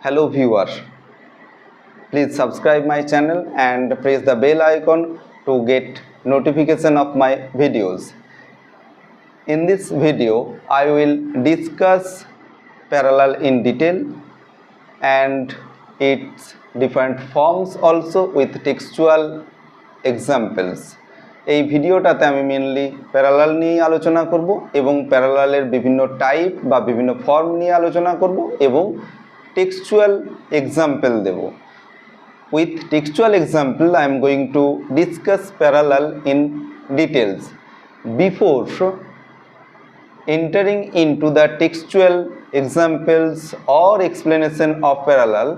Hello viewer, please subscribe my channel and press the bell icon to get notification of my videos. In this video, I will discuss parallel in detail and its different forms also with textual examples. এই ভিডিওটাতে আমি mainly parallel নিয়ে আলোচনা করব এবং প্যারালালের বিভিন্ন type বা বিভিন্ন ফর্ম নিয়ে আলোচনা করব এবং টেক্সচুয়াল এক্সাম্পল দেব। With textual example, I am going to discuss parallel in details. Before entering into the textual examples or explanation of parallel,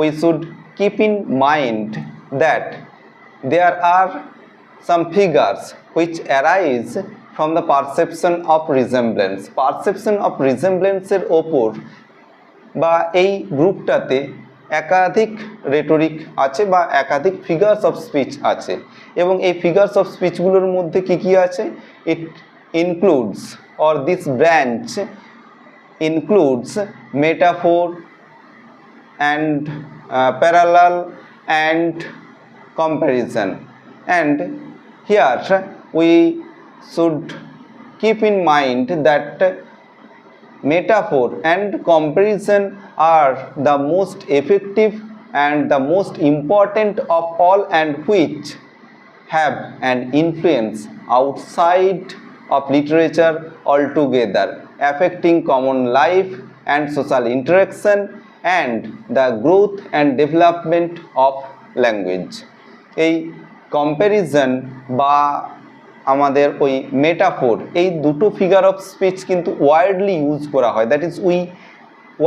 we should keep in mind that there are some figures which arise from the perception of resemblance. Perception of resemblance এর ওপর বা এই গ্রুপটাতে একাধিক rhetoric আছে বা একাধিক figures of speech আছে এবং এই ফিগার্স অফ স্পিচগুলোর মধ্যে কি কি আছে? It includes or this branch includes metaphor and parallel and comparison, and here we should keep in mind that metaphor and comparison are the most effective and the most important of all, and which have an influence outside of literature altogether, affecting common life and social interaction and the growth and development of language. এই comparison বা আমাদের ওই metaphor, এই দুটো figure of speech কিন্তু widely use করা হয়। That is we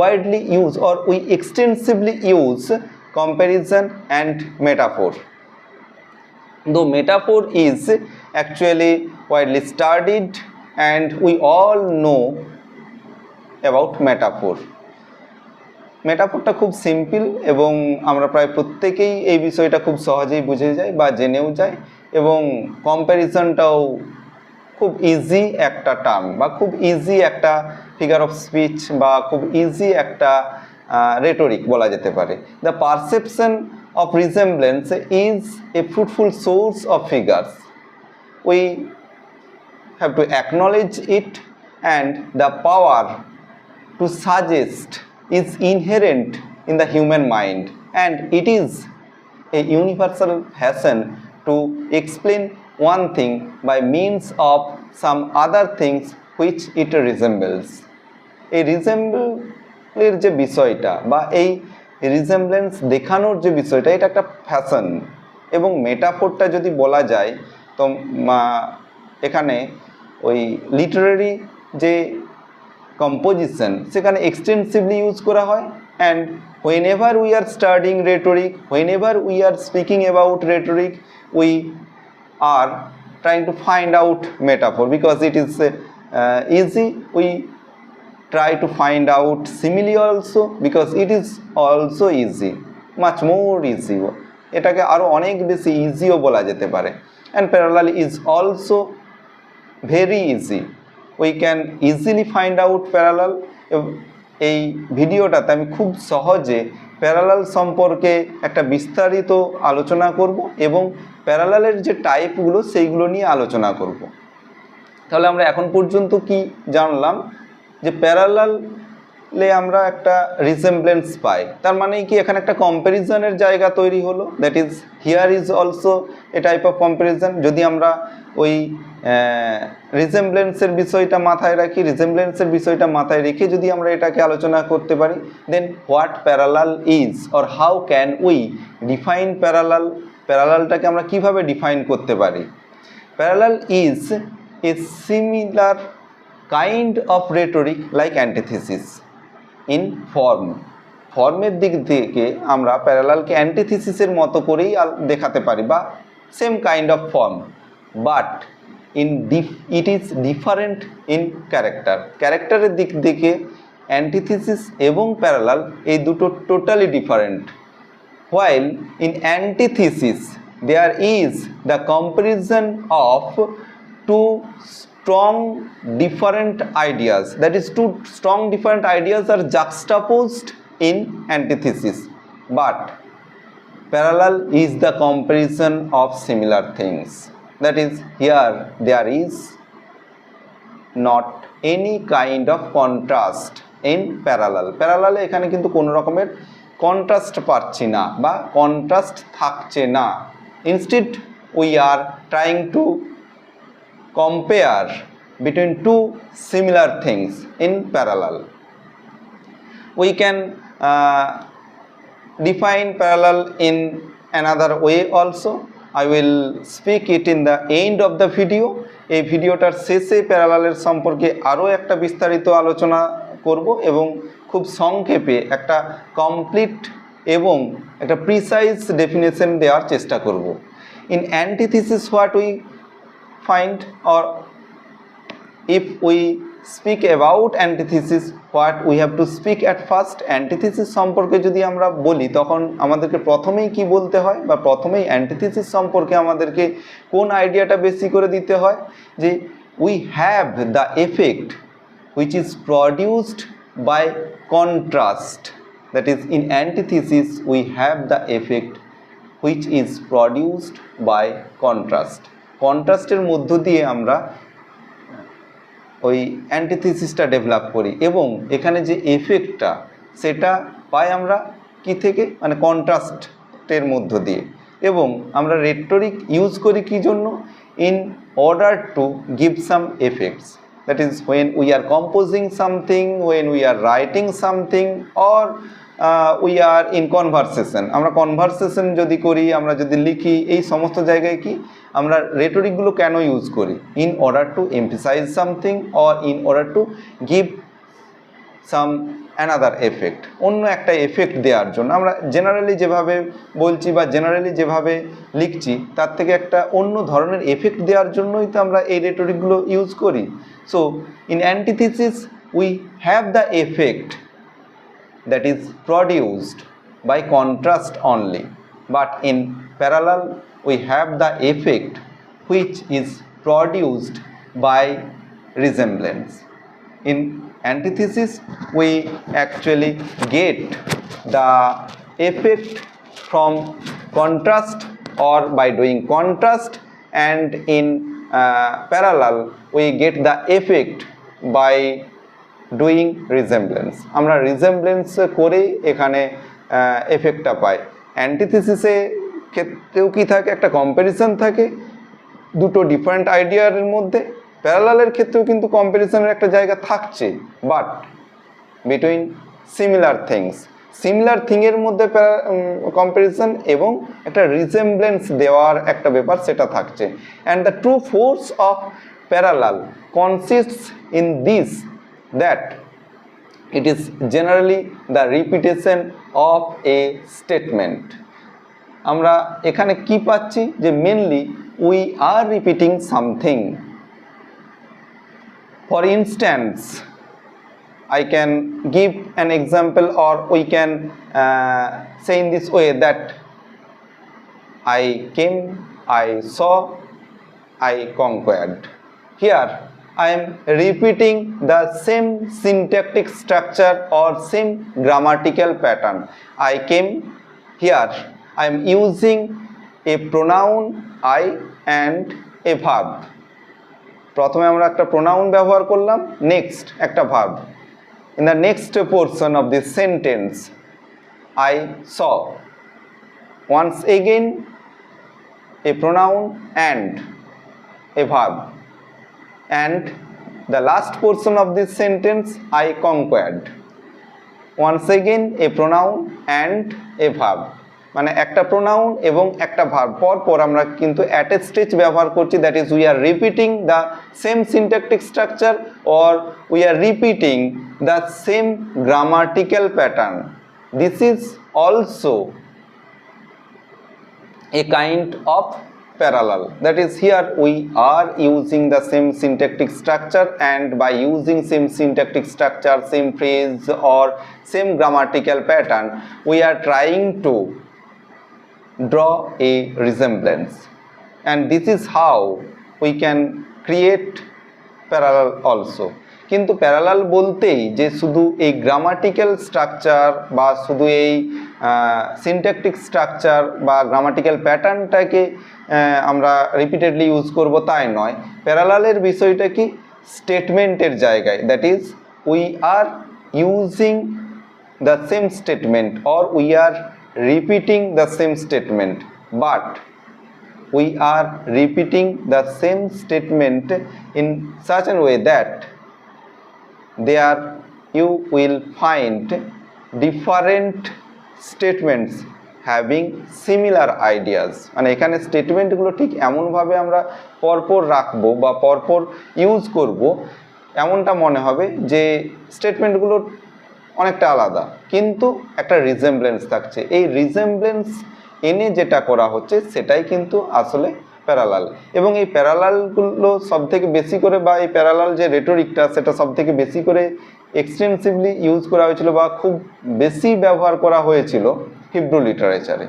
widely use or we extensively use comparison and metaphor. Though metaphor is actually widely studied and we all know about metaphor. মেটাফোরটা খুব simple এবং আমরা প্রায় প্রত্যেকেই এই বিষয়টা খুব সহজেই বুঝে যাই বা জেনেও যাই, এবং কম্প্যারিজনটাও খুব ইজি একটা টার্ম বা খুব ইজি একটা ফিগার অফ স্পিচ বা খুব ইজি একটা রেটরিক বলা যেতে পারে। The perception of resemblance is a fruitful source of figures. We have to acknowledge it, and the power to suggest is inherent in the human mind, and it is a universal fashion to explain one thing by means of some other things which it resembles. এই রিজেম্বলের যে বিষয়টা বা এই রিজেম্বলেন্স দেখানোর যে বিষয়টা, এটা একটা ফ্যাশন। এবং মেটাফোরটা যদি বলা যায় তো এখানে ওই লিটারারি যে composition সেখানে extensively use করা হয়, and whenever we are studying rhetoric, whenever we are speaking about rhetoric, we are trying to find out metaphor because it is easy. We try to find out simile also because it is also easy, much more easy. এটাকে আরো অনেক বেশি ইজিও বলা যেতে পারে। and parallel is also very easy. We can easily find out parallel. এই ভিডিওটাতে আমি খুব সহজে প্যারালাল সম্পর্কে একটা বিস্তারিত আলোচনা করব এবং প্যারালালের যে টাইপগুলো সেইগুলো নিয়ে আলোচনা করব। তাহলে আমরা এখন পর্যন্ত কি জানলাম? যে প্যারালালে আমরা একটা রিসেমব্লেন্স পাই, তার মানে কি এখানে একটা কম্প্যারিজনের জায়গা তৈরি হলো। That is here is also a type of comparison. যদি আমরা ওই রিসেমব্লেন্সের বিষয়টা মাথায় রাখি, রিসেমব্লেন্সের বিষয়টা মাথায় রেখে যদি আমরা এটাকে আলোচনা করতে পারি, then what parallel is or how can we define parallel, প্যারালালটাকে আমরা কিভাবে ডিফাইন করতে পারি? Parallel is a similar kind of rhetoric like antithesis in form. ফর্মের দিক থেকে আমরা প্যারালালকে অ্যান্টিথিসিসের মতো করেই দেখাতে পারি বা same kind of form, but it is different in character. ক্যারেক্টারের দিক থেকে অ্যান্টিথিসিস এবং প্যারালাল এই দুটো totally different. while in antithesis there is the comparison of two strong different ideas, that is two strong different ideas are juxtaposed in antithesis, but parallel is the comparison of similar things. That is, here there is not any kind of contrast in parallel. Parallel এখানে কিন্তু কোনো রকমের contrast পাচ্ছি না বা contrast থাকছে না। Instead we are trying to compare between two similar things in parallel. We can define parallel in another way also. I will speak it in the end of the video. এই ভিডিওটার শেষে প্যারালালের সম্পর্কে আরও একটা বিস্তারিত আলোচনা করব এবং খুব সংক্ষেপে একটা কমপ্লিট এবং একটা প্রিসাইজ ডেফিনেশন দেওয়ার চেষ্টা করব। In antithesis what we find, or if we speak about antithesis, what we have to speak at first. antithesis সম্পর্কে যদি আমরা বলি তখন আমাদেরকে প্রথমেই কি বলতে হয় বা প্রথমেই antithesis সম্পর্কে আমাদেরকে কোন আইডিয়াটা বেশি করে দিতে হয় যে we have the effect which is produced by contrast. That is, in antithesis we have the effect which is produced by contrast. কন্ট্রাস্টের মধ্য দিয়ে আমরা ওই অ্যান্টিথিসিসটা ডেভেলপ করি এবং এখানে যে এফেক্টটা সেটা পাই আমরা কি থেকে, মানে কন্ট্রাস্টের মধ্য দিয়ে। এবং আমরা রেটরিক ইউজ করি কি জন্য? In order to give some effects. That is when we are composing something, when we are writing something, or we are in conversation. আমরা কনভারসেশন যদি করি, আমরা যদি লিখি, এই সমস্ত জায়গায় কি আমরা রেটরিকগুলো কেন ইউজ করি? In order to emphasize something or in order to give some another effect, অন্য একটা এফেক্ট দেওয়ার জন্য। আমরা জেনারেলি যেভাবে বলছি বা জেনারেলি যেভাবে লিখছি তার থেকে একটা অন্য ধরনের এফেক্ট দেওয়ার জন্যই তো আমরা এই রেটরিকগুলো ইউজ করি। So in antithesis we have the effect that is produced by contrast only, but in parallel we have the effect which is produced by resemblance. In antithesis we actually get the effect from contrast or by doing contrast, and in parallel we get the effect by doing resemblance. আমরা resemblance করে এখানে এফেক্টটা পাই। অ্যান্টিথিসিসে ক্ষেত্রেও কি থাকে, একটা comparison থাকে দুটো different আইডিয়ার মধ্যে। প্যারালালের ক্ষেত্রেও কিন্তু কম্প্যারিজনের একটা জায়গা থাকছে, but between similar things, similar থিংয়ের মধ্যে কম্প্যারিজন এবং একটা রিজেমব্লেন্স দেওয়ার একটা ব্যাপার সেটা থাকছে। And the true force of parallel consists in this, that it is generally the repetition of a statement. আমরা এখানে কি পাচ্ছি যে mainly we are repeating something. For instance, I can give an example, or we can say in this way that I came, I saw, I conquered. Here I am repeating the same syntactic structure or same grammatical pattern. I came, here I am using a pronoun I and a verb. প্রথমে আমরা একটা pronoun ব্যবহার করলাম, next একটা verb. In the next portion of this sentence I saw, once again a pronoun and a verb, and the last portion of this sentence I conquered, once again a pronoun and a verb. মানে একটা pronoun এবং একটা verb পর পর আমরা কিন্তু attested ব্যবহার করছি, that is we are repeating the same syntactic structure or we are repeating the same grammatical pattern. This is also a kind of parallel. That is, here we are using the same syntactic structure, and by using same syntactic structure, same phrase or same grammatical pattern, we are trying to draw a resemblance, and this is how we can create parallel also. কিন্তু parallel বলতেই যে শুধু এই grammatical structure বা শুধু এই syntactic structure বা grammatical প্যাটার্নটাকে আমরা রিপিটেডলি ইউজ করব তাই নয়। প্যারালালের বিষয়টা কি, স্টেটমেন্টের জায়গায়, that is we are using the same statement or we are repeating the same statement, but we are repeating the same statement in such a way that there you will find different statements having similar ideas। মানে এখানে স্টেটমেন্টগুলো ঠিক এমনভাবে আমরা পরপর রাখবো বা পরপর use করব, এমনটা মনে হবে যে স্টেটমেন্টগুলো অনেকটা আলাদা কিন্তু একটা রিজেমব্লেন্স থাকছে। এই রিজেমব্লেন্স এনে যেটা করা হচ্ছে সেটাই কিন্তু আসলে প্যারালাল। এবং এই প্যারালালগুলো সবথেকে বেশি করে, বা এই প্যারালাল যে রেটোরিকটা সেটা সবথেকে বেশি করে এক্সটেন্সিভলি ইউজ করা হয়েছিল বা খুব বেশি ব্যবহার করা হয়েছিল হিব্রু লিটারেচারে।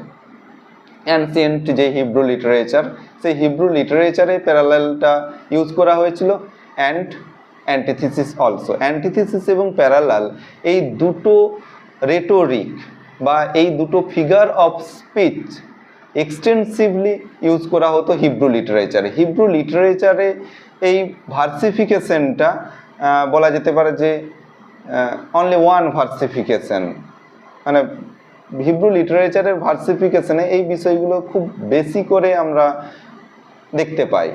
অ্যানসিয়েন্ট যে হিব্রু লিটারেচার, সেই হিব্রু লিটারেচারে প্যারালালটা ইউজ করা হয়েছিল। And antithesis also. অ্যান্টিথিসিস এবং প্যারালাল এই দুটো রেটোরিক বা এই দুটো figure of speech extensively use করা হতো হিব্রু লিটারেচারে। হিব্রু লিটারেচারে এই ভার্সিফিকেশনটা বলা যেতে পারে যে অনলি ওয়ান ভার্সিফিকেশন, মানে হিব্রু লিটারেচারের ভার্সিফিকেশনে এই বিষয়গুলো খুব বেশি করে আমরা দেখতে পাই।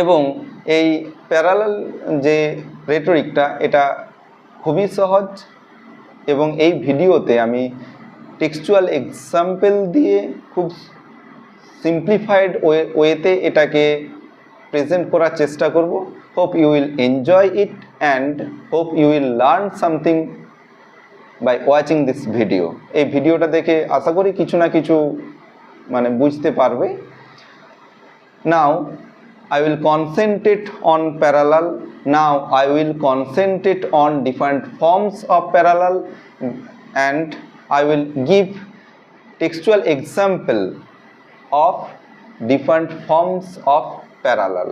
এবং এই প্যারালাল যে রেটোরিকটা এটা খুবই সহজ, এবং এই ভিডিওতে আমি টেক্সচুয়াল এক্সাম্পল দিয়ে খুব সিম্পলিফাইড ওয়েতে এটাকে প্রেজেন্ট করার চেষ্টা করব। Hope you will enjoy it and hope you will learn something by watching this video. এই ভিডিওটা দেখে আশা করি কিছু না কিছু মানে বুঝতে পারবে। নাও I will concentrate on parallel. Now I will concentrate on different forms of parallel and I will give textual example of different forms of parallel.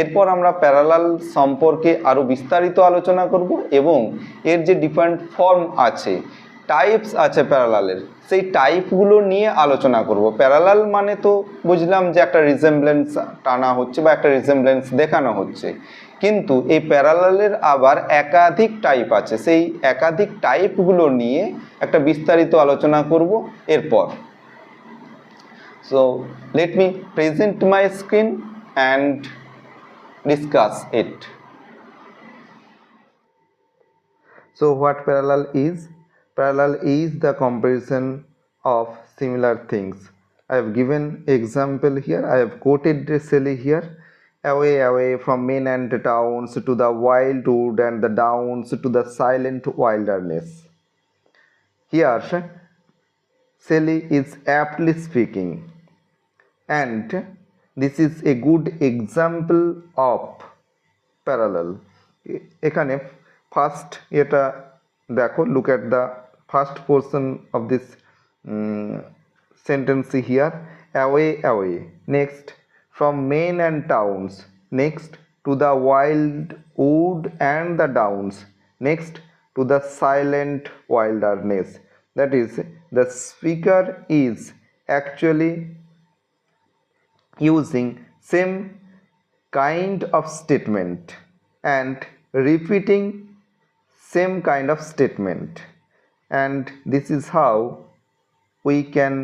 এরপর আমরা প্যারালাল সম্পর্কে আরও বিস্তারিত আলোচনা করব এবং এর যে ডিফারেন্ট ফর্ম আছে, টাইপস আছে প্যারালালের, সেই টাইপগুলো নিয়ে আলোচনা করব। প্যারালাল মানে তো বুঝলাম যে একটা রিজেমব্লেন্স টানা হচ্ছে বা একটা রিজেমব্লেন্স দেখানো হচ্ছে, কিন্তু এই প্যারালালের আবার একাধিক টাইপ আছে। সেই একাধিক টাইপগুলো নিয়ে একটা বিস্তারিত আলোচনা করব এরপর। So let me present my screen and discuss it. So what parallel is? Parallel is the comparison of similar things. I have given example here. I have quoted Shelley here. Away from men and towns to the wildwood and the downs to the silent wilderness. Here Shelley is aptly speaking, and this is a good example of parallel. এখানে first এটা দেখো, look at the first portion of this sentence here. Away, next from men and towns, next to the wild wood and the downs, next to the silent wilderness. That is, the speaker is actually using same kind of statement and repeating same kind of statement, and this is how we can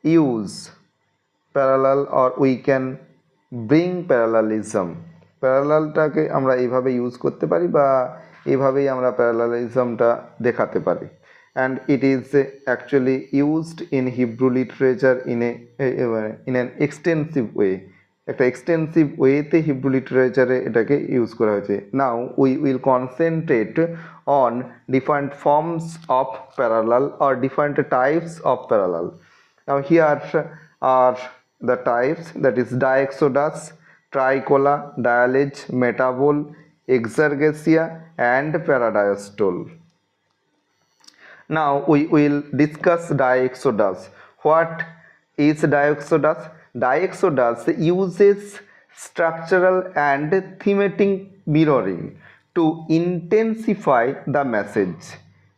use parallel or we can bring parallelism. প্যারালালটাকে আমরা এইভাবে use করতে পারি বা এইভাবেই আমরা প্যারালালিজমটা দেখাতে পারি। And it is actually used in Hebrew literature in an extensive way. একটা এক্সটেন্সিভ ওয়েতে হিব্রু লিটারেচারে এটাকে ইউজ করা হয়েছে। Now we will concentrate on different forms of parallel or different types of parallel. Now here are the types, that is diexodos, tricola, dialage, metabole, exergasia and paradiastole. Now we will discuss diexodus. What is diexodus? Diexodus uses structural and thematic mirroring to intensify the message.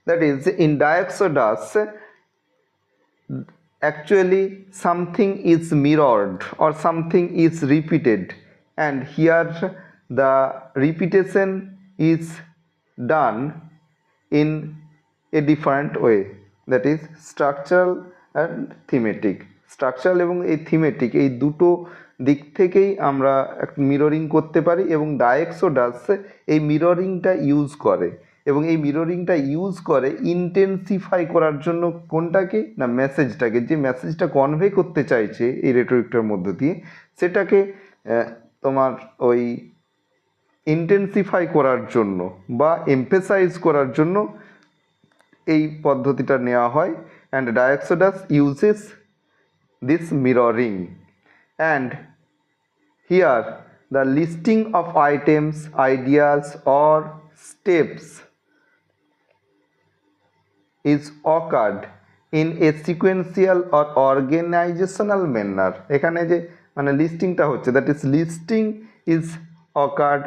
That is, in Dioxodus, actually something is mirrored or something is repeated, and here the repetition is done in a different way, that is structural and thematic. Structural এবং এই thematic এই দুটো দিক থেকেই আমরা mirroring করতে পারি, এবং ডায়ক্সোডাস এই মিররিংটা ইউজ করে, এবং এই মিররিংটা ইউজ করে ইন্টেন্সিফাই করার জন্য কোনটাকে না মেসেজটাকে, যে মেসেজটা কনভে করতে চাইছে এই রেটরিকটার মধ্য দিয়ে সেটাকে তোমার ওই ইন্টেন্সিফাই করার জন্য বা এমফেসাইজ করার জন্য এই পদ্ধতিটা নেওয়া হয়। And diexodos uses this mirroring, and here the listing of items, ideas or steps is occurred in a sequential or organizational manner. এখানে যে মানে লিস্টিংটা হচ্ছে, that is listing is occurred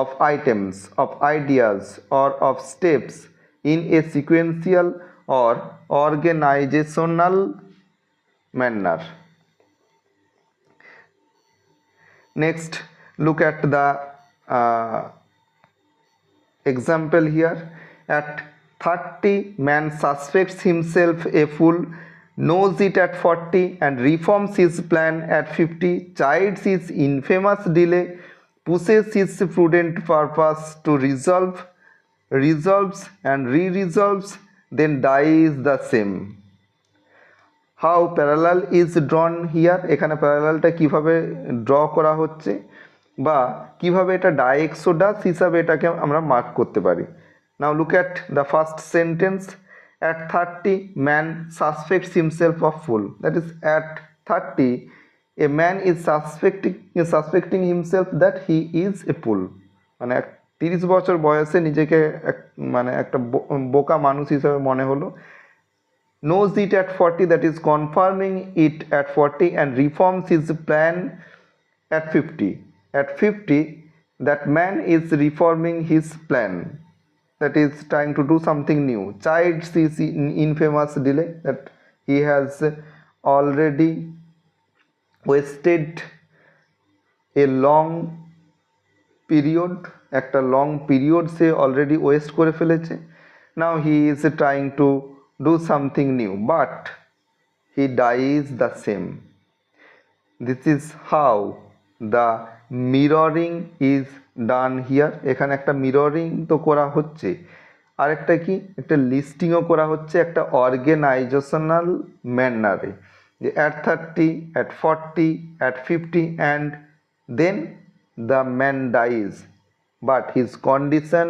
of items, of ideas or of steps in a sequential or organizational manner. Next, look at the example here. At 30, man suspects himself a fool, knows it at 40 and reforms his plan at 50, chides his infamous delay, pushes his prudent purpose to resolves and re-resolves, then dies the same. How parallel is drawn here, এখানে প্যারালালটা কীভাবে draw করা হচ্ছে বা কীভাবে এটা ডায়ক্সোডাস হিসাবে এটাকে আমরা মার্ক করতে পারি। Now look at the first sentence, at 30 man suspects himself of fool, that is at 30 a man is suspecting himself that he is a fool, মানে 30 বছর বয়সে নিজেকে মানে একটা বোকা মানুষ হিসাবে মনে হলো। knows it at 40, that is confirming it at 40, and reforms his plan at 50. At 50, that man is reforming his plan, that is trying to do something new. Chides his infamous delay, that he has already wasted a long period, একটা long period সে already waste করে ফেলেছে। Now he is trying to do something new, but he dies the same. This is how the mirroring is done here. এখানে একটা mirroring তো করা হচ্ছে, আর একটা কি একটা লিস্টিংও করা হচ্ছে একটা অর্গানাইজেশনাল ম্যানারে, যে at 30, at 40, at 50 and then the man dies, but his condition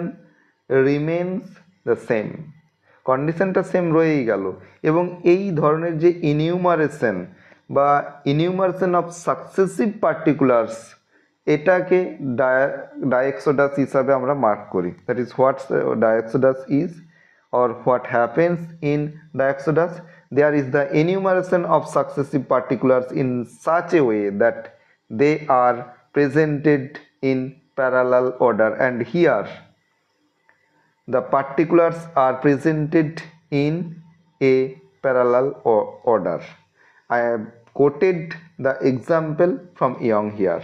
remains the same. কন্ডিশনটা সেম রয়েই গেল, এবং এই ধরনের যে ইনিউমারেশন বা ইনিউমারেশন অফ সাকসেসিভ পার্টিকুলার্স, এটাকে ডায়ক্সোডাস হিসাবে আমরা মার্ক করি। That is what diexodos is, or what happens in Dioxodus. There is the enumeration of successive particulars in such a way that they are presented in parallel order, and here the particulars are presented in a parallel order. I have quoted the example from Young here.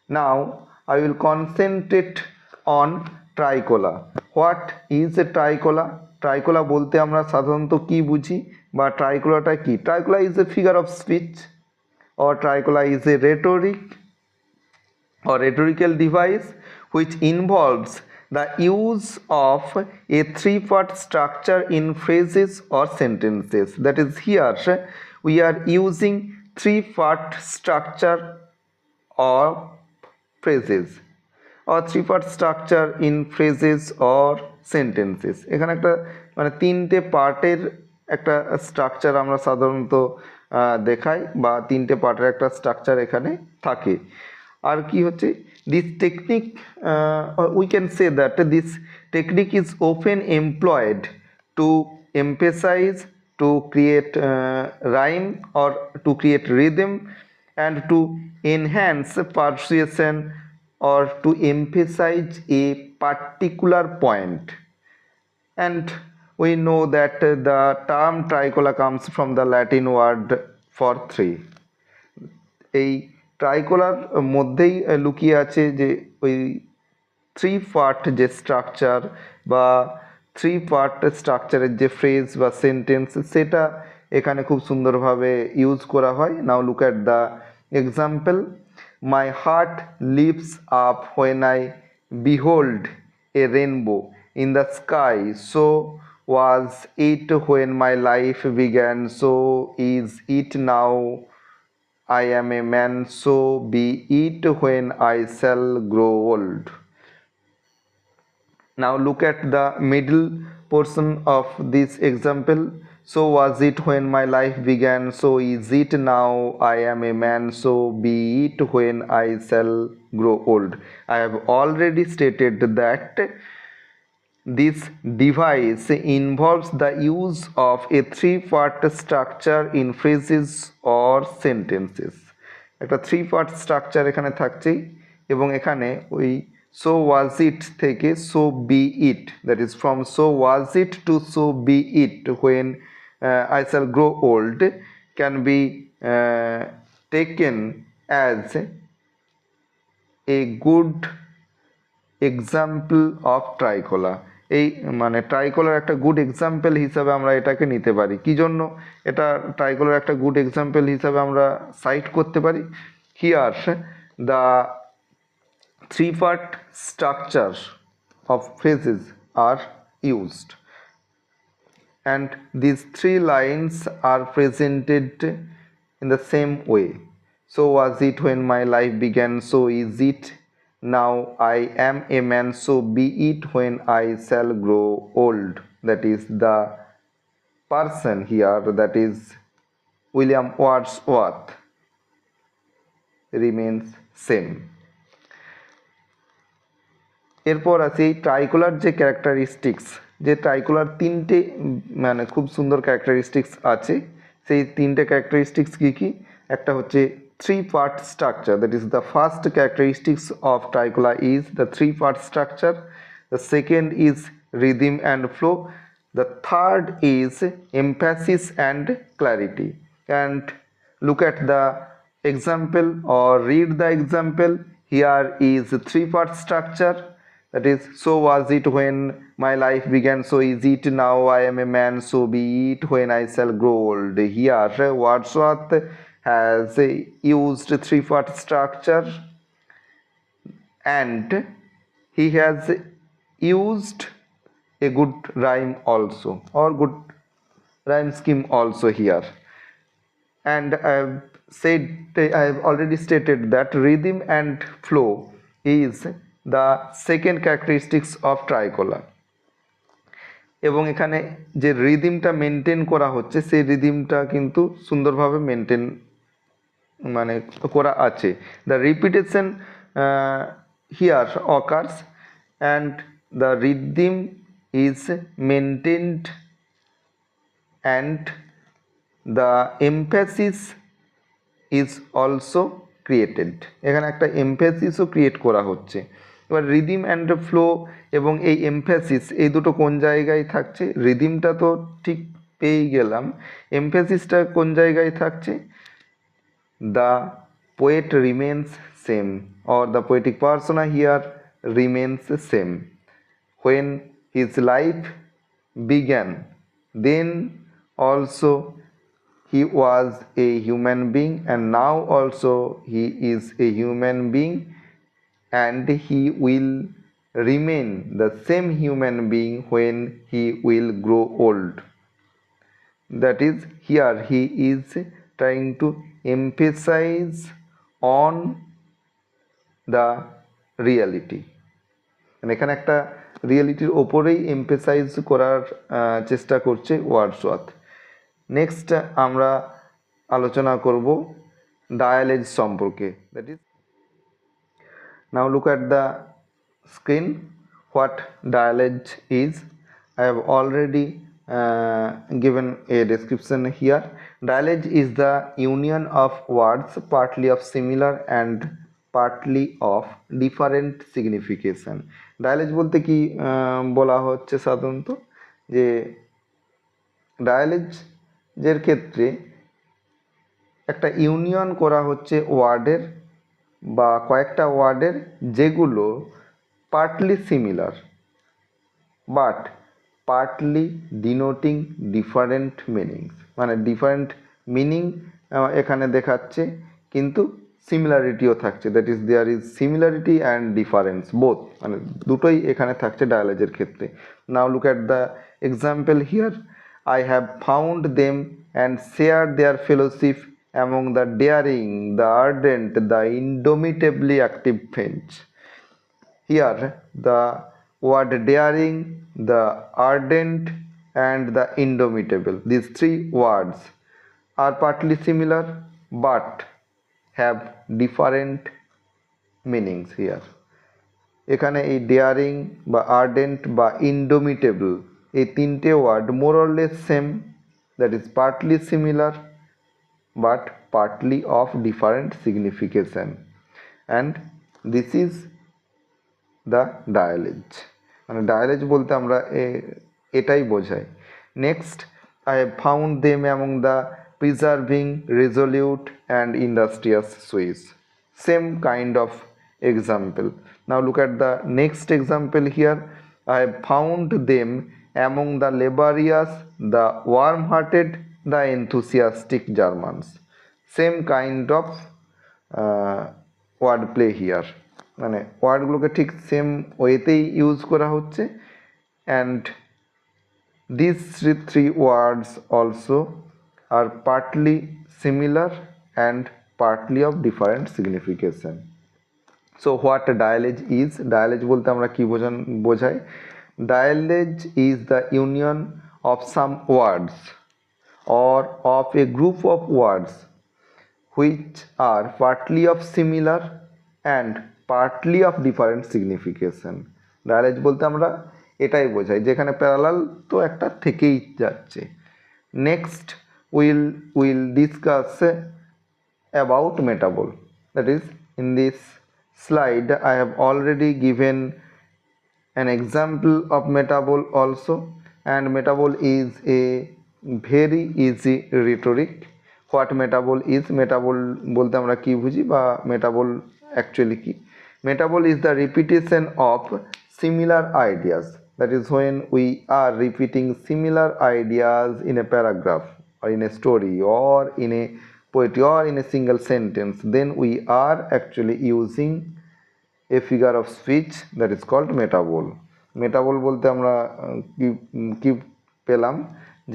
Now I will concentrate on tricola. What is a tricola? Tricola বলতে আমরা সাধারণত কি বুঝি বা ট্রাইকোলাটা কি? Tricola is a figure of speech, or tricola is a rhetoric or rhetorical device which involves the use of a three-part structure in phrases or sentences. That is, here we are using three-part structure or phrases, or three-part structure in phrases or sentences. এখানে একটা মানে তিনটে পার্টের একটা structure আমরা সাধারণত দেখাই, বা তিনটে পার্টের একটা স্ট্রাকচার এখানে থাকে। আর কি হচ্ছে, this technique, we can say that this technique is often employed to emphasize, to create rhyme or to create rhythm, and to enhance persuasion or to emphasize a particular point. And we know that the term tricolor comes from the Latin word for three. এই ট্রাইকোলার মধ্যেই লুকিয়ে আছে যে ওই three part যে structure বা three part স্ট্রাকচারের যে ফ্রেজ বা সেন্টেন্স সেটা এখানে খুব সুন্দরভাবে ইউজ করা হয়। Now look at the example, my heart leaps up when I behold a rainbow in the sky, so was it when my life began, so is it now I am a man, so be it when I shall grow old. Now look at the middle portion of this example. So was it when my life began, so is it now I am a man, so be it when I shall grow old. I have already stated that this device involves the use of a three-part structure in phrases or sentences. একটা three part structure এখানে থাকছেই এবং এখানে ওই so was it থেকে so be it, that is from so was it to so be it when I shall grow old can be taken as a good example of tricola. এই মানে ট্রাইকোলার একটা good example হিসাবে আমরা এটাকে নিতে পারি। কি জন্য এটা ট্রাইকোলার একটা গুড এক্সাম্পল হিসাবে আমরা সাইট করতে পারি? Here the three part structure of phrases are used and these three lines are presented in the same way. So was it when my life began, so is it now I am a man, so be it when I shall grow old. That is the person here, that is William Wordsworth, remains same. এরপর আছে ট্রাইকোলার যে characteristics, যে ট্রাইকোলার তিনটে মানে খুব সুন্দর characteristics আছে। সেই তিনটে ক্যারেক্টারিস্টিক্স কী কী? একটা হচ্ছে three part structure, that is the first characteristics of tricola is the three part structure, the second is rhythm and flow, the third is emphasis and clarity. And look at the example or read the example. Here is three part structure, that is so was it when my life began, so is it now I am a man, so be it when I shall grow old. Here Wordsworth has used three part structure and he has used a good rhyme also, or good rhyme scheme also here. And I have already stated that rhythm and flow is the second characteristics of tricolor. এবং এখানে যে রিদিমটা maintain করা হচ্ছে সেই রিদিমটা কিন্তু সুন্দরভাবে maintain মানে করা আছে। The repetition here occurs and the rhythm is maintained and the emphasis is also created. এখানে একটা এমফ্যাসিসও ক্রিয়েট করা হচ্ছে। এবার রিদিম অ্যান্ড ফ্লো এবং এই এমফ্যাসিস এই দুটো কোন জায়গায় থাকছে? রিদিমটা তো ঠিক পেয়ে গেলাম, এমফ্যাসিসটা কোন জায়গায় থাকছে? The poet remains same or the poetic persona here remains same. When his life began, then also he was a human being, and now also he is a human being, and he will remain the same human being when he will grow old. That is, here he is trying to emphasize on the reality. এখানে একটা রিয়েলিটির ওপরেই emphasise করার চেষ্টা করছে Wordsworth. Next আমরা আলোচনা করব dialage সম্পর্কে। That is now look at the screen what dialage is. I have already given a description here. Dialect is the union of words partly of similar and partly of different signification. Dialect বলতে কি বলা হচ্ছে সাধারণত যে ডায়ালজের ক্ষেত্রে একটা union করা হচ্ছে ওয়ার্ডের বা কয়েকটা ওয়ার্ডের যেগুলো partly similar but partly denoting different meanings, মানে ডিফারেন্ট মিনিং এখানে দেখাচ্ছে কিন্তু সিমিলারিটিও থাকছে, that is there is similarity and difference both, মানে দুটোই এখানে থাকছে ডায়ালজের ক্ষেত্রে। Now look at the example here, I have found them and share their fellowship among the daring, the ardent, the indomitably active French. Here the word daring, the ardent and the indomitable, these three words are partly similar but have different meanings here. এখানে এই daring বা ardent বা indomitable এই তিনটে word more or less same, that is partly similar but partly of different signification, and this is the dialect. মানে dialect বলতে আমরা এটাই বোঝাই। Next, I have found them among the preserving, resolute and industrious Swiss. Same kind of example. Now look at the next example here. I have found them among the laborious, the warm-hearted, the enthusiastic Germans. Same kind of word play here, মানে ওয়ার্ডগুলোকে ঠিক same ওয়েতেই use করা হচ্ছে, and these three words also are partly similar and partly of different signification. So what dialect is? Dialect বলতে আমরা কি বোঝাই? Dialect is the union of some words or of a group of words which are partly of similar and partly of different signification. Dialect বলতে আমরা এটাই বোঝাই, যেখানে parallel তো একটা থেকেই যাচ্ছে। Next will discuss about metabol, that is in this slide I have already given an example of metabol also, and metabol is a very easy rhetoric. What metabol is? Metabol বলতে আমরা কি বুঝি বা metabol actually কি? Metabol is the repetition of similar ideas, that is when we are repeating similar ideas in a paragraph or in a story or in a poetry or in a single sentence, then we are actually using a figure of speech that is called metabol. Metabol বলতে আমরা কি পেলাম,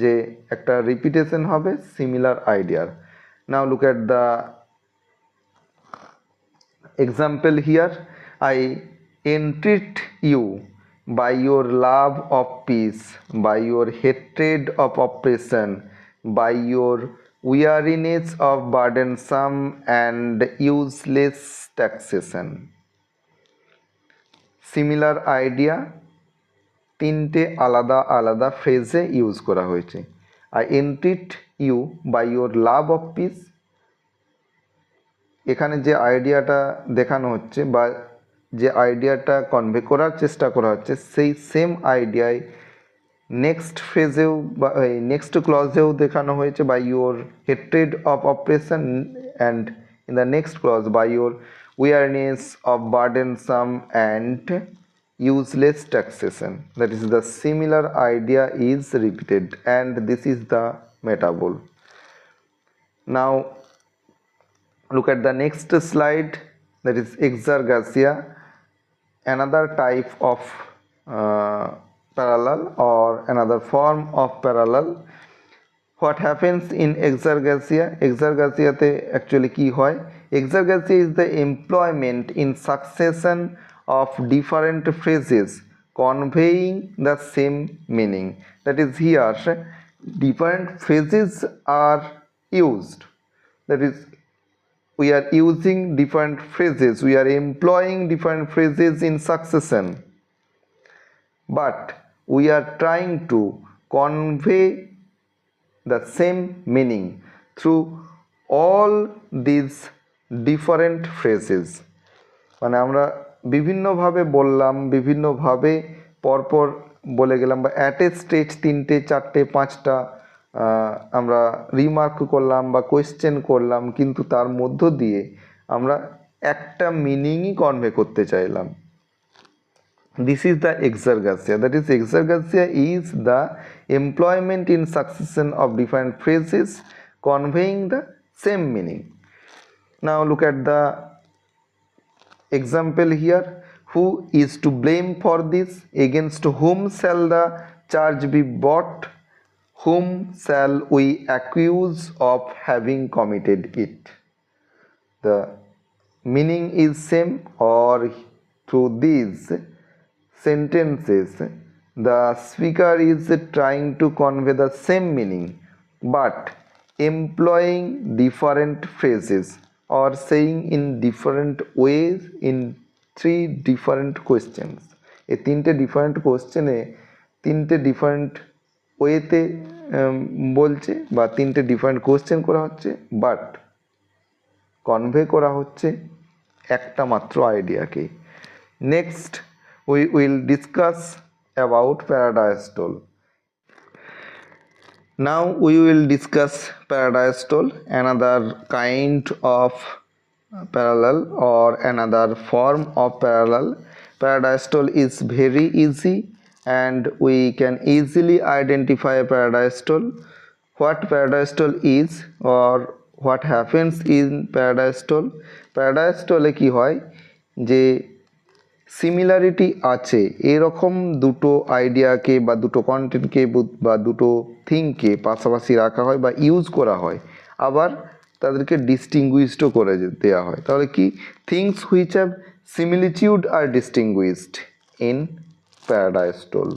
যে একটা repetition হবে similar আইডিয়ার। Now look at the example here, I entreat you by your love of peace, by your hatred of oppression, by your weariness of burdensome and useless taxation. Similar idea তিনটে আলাদা আলাদা ফ্রেজে use করা হয়েছে। I entreat you by your love of peace, এখানে যে আইডিয়াটা দেখানো হচ্ছে বা যে আইডিয়াটা কনভে করার চেষ্টা করা হচ্ছে সেই সেম আইডিয়ায় নেক্সট ফ্রেজেও বা নেক্সট ক্লজেও দেখানো হয়েছে by your hatred of operation, and in the next clause by your weariness of burdensome and useless taxation. That is, the similar idea is repeated, and this is the metabol. Now look at the next slide, that is exergasia, another type of parallel or another form of parallel. What happens in exergasia? Exergasia te actually ki hoy? Exergasia is the employment in succession of different phrases conveying the same meaning. That is, here different phrases are used, that is we are using different phrases, we are employing different phrases in succession, but we are trying to convey the same meaning through all these different phrases. মানে আমরা বিভিন্নভাবে বললাম, বিভিন্নভাবে পরপর বলে গেলাম, বা at a stage 3টে 4টে 5টা আমরা রিমার্ক করলাম বা কোয়েশ্চেন করলাম, কিন্তু তার মধ্য দিয়ে আমরা একটা মিনিংই কনভে করতে চাইলাম। This is the exergasia. That is, exergasia is the employment in succession of different phrases conveying the same meaning. Now look at the example here. Who is to blame for this? Against whom shall the charge be brought? Whom shall we accuse of having committed it? The meaning is same, or through these sentences the speaker is trying to convey the same meaning but employing different phrases or saying in different ways in 3 different questions. এই 3টে different কোশ্চেনে 3টে different ওয়েতে বলছে বা 3টে different question করা হচ্ছে, বাট কনভে করা হচ্ছে একটা মাত্র আইডিয়াকে। Next we will discuss about paradise-tole. Now we will discuss paradise-tole, another kind of parallel or another form of parallel. Paradise-tole is very easy and we can easily identify paradise-tole. What paradise-tole is or what happens in paradise-tole? Paradise-tole কি হয় যে similarity আছে এরকম দুটো আইডিয়াকে বা দুটো কন্টেন্টকে বা দুটো থিংকে পাশাপাশি রাখা হয় বা ইউজ করা হয়, আবার তাদেরকে ডিস্টিংগুইশডও করে দেওয়া হয়। তাহলে কি, things which have similitude are distinguished in paradiastole.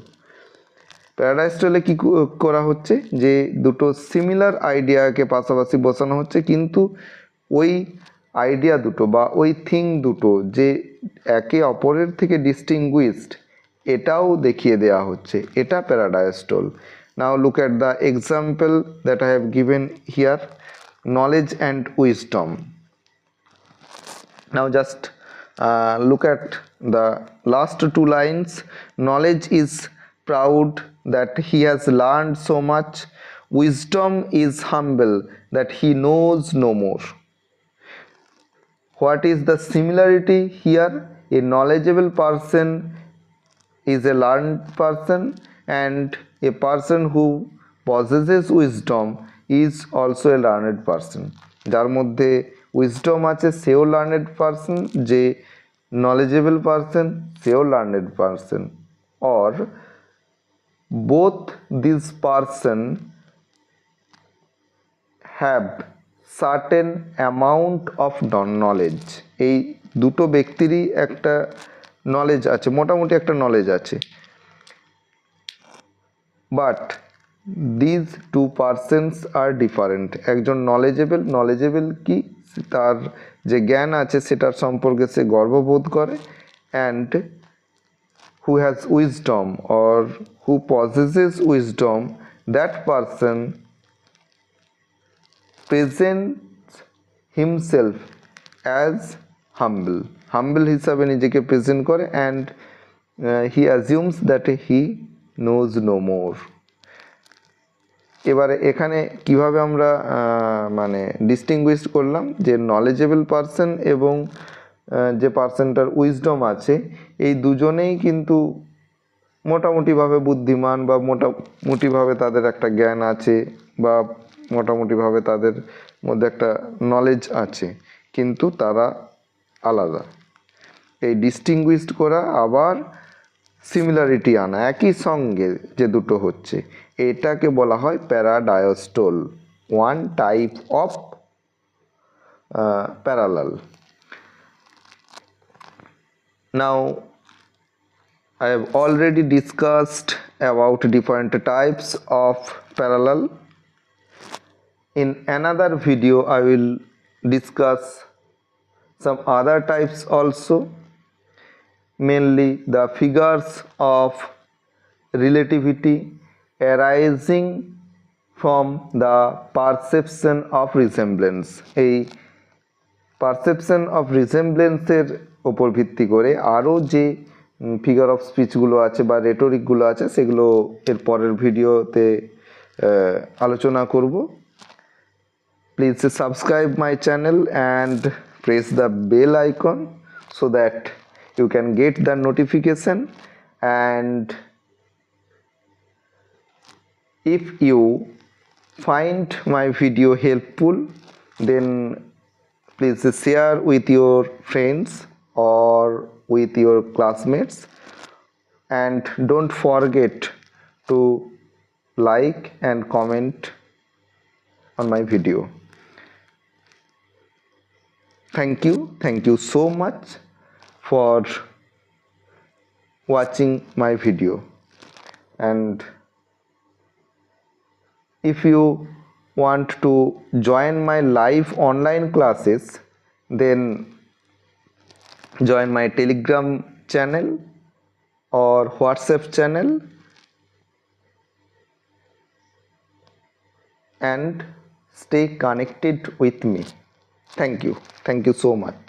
প্যারাডাইস-টোলে কি করা হচ্ছে যে দুটো সিমিলার আইডিয়াকে পাশাপাশি বসানো হচ্ছে, কিন্তু ওই আইডিয়া দুটো বা ওই থিং দুটো যে একে অপরের থেকে ডিস্টিংগুইশড এটাও দেখিয়ে দেওয়া হচ্ছে, এটা paradise-toll. Now look at the example that I have given here, knowledge and wisdom. Now just look at the last 2 lines. Knowledge is proud that he has learned so much. Wisdom is humble that he knows no more. What is the similarity here? A knowledgeable person is a learned person and a person who possesses wisdom is also a learned person. যার মধ্যে wisdom আছে সেও learned person, যে knowledgeable person সেও learned person, or both this person have certain amount of knowledge. এই দুটো ব্যক্তিরই একটা knowledge আছে, মোটামুটি একটা নলেজ আছে, but these 2 persons are different. একজন নলেজেবল কি, তার যে জ্ঞান আছে সেটার সম্পর্কে সে গর্ববোধ করে, and who has wisdom or who possesses wisdom, that person presents himself as humble হিসাবে নিজেকে প্রেজেন্ট করে, and he assumes that he knows no more. এবারে এখানে কিভাবে আমরা মানে ডিস্টিংগুইশ করলাম যে নলেজেবল পারসন এবং যে পার্সনটার উইজডম আছে এই দুজনেই কিন্তু মোটামুটিভাবে বুদ্ধিমান বা মোটামুটিভাবে তাদের একটা জ্ঞান আছে বা মোটামুটিভাবে তাদের মধ্যে একটা নলেজ আছে, কিন্তু তারা আলাদা। এই ডিস্টিংগুইশড করা আবার সিমিলারিটি আনা, একই সঙ্গে যে দুটো হচ্ছে, এটাকে বলা হয় paradise-toll, one type of parallel. Now I have already discussed about different types of parallel. In another video I will discuss some other types also, mainly the figures of relativity, arising from the perception of resemblance. এই perception of রিসেমব্লেন্সের ওপর ভিত্তি করে আরও যে figure of স্পিচগুলো আছে বা রেটোরিকগুলো আছে সেগুলো এর পরের ভিডিওতে আলোচনা করব। Please subscribe my channel and press the bell icon so that you can get the notification, and if you find my video helpful then please share with your friends or with your classmates, and don't forget to like and comment on my video. Thank you so much for watching my video, and if you want to join my live online classes then join my Telegram channel or WhatsApp channel and stay connected with me. Thank you so much.